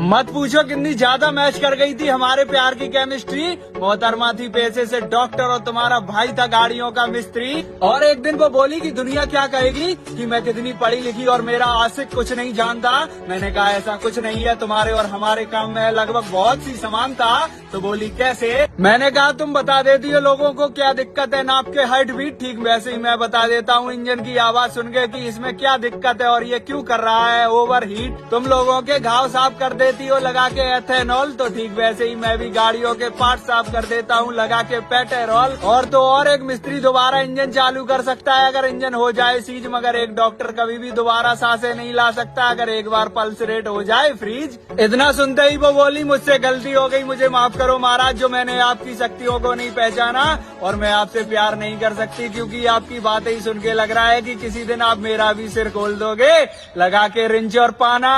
मत पूछो कितनी ज्यादा मैच कर गई थी हमारे प्यार की केमिस्ट्री। मोहतरमा थी पेशे से डॉक्टर और तुम्हारा भाई था गाड़ियों का मिस्त्री। और एक दिन वो बोली कि दुनिया क्या कहेगी कि मैं कितनी पढ़ी लिखी और मेरा आशिक कुछ नहीं जानता। मैंने कहा ऐसा कुछ नहीं है, तुम्हारे और हमारे काम में लगभग बहुत सी समानता। तो बोली कैसे? मैंने कहा तुम बता देती हो लोगों को क्या दिक्कत है नाप के हार्ट बीट, ठीक वैसे ही मैं बता देता हूँ इंजन की आवाज सुन के कि इसमें क्या दिक्कत है और ये क्यों कर रहा है ओवर हीट। तुम लोगों के घाव साफ कर देती हो लगा के एथेनॉल, तो ठीक वैसे ही मैं भी गाड़ियों के पार्ट साफ कर देता हूँ लगा के पेट्रोल। और तो और एक मिस्त्री दोबारा इंजन चालू कर सकता है अगर इंजन हो जाए सीज, मगर एक डॉक्टर कभी भी दोबारा सांसें नहीं ला सकता अगर एक बार पल्स रेट हो जाए फ्रीज। इतना सुनते ही वो बोली मुझसे गलती हो गई, मुझे माफ करो महाराज जो मैंने आपकी शक्तियों को नहीं पहचाना और मैं आपसे प्यार नहीं कर सकती क्योंकि आपकी बातें ही सुन के लग रहा है कि किसी दिन आप मेरा भी सिर खोल दोगे लगा के रिंच और पाना।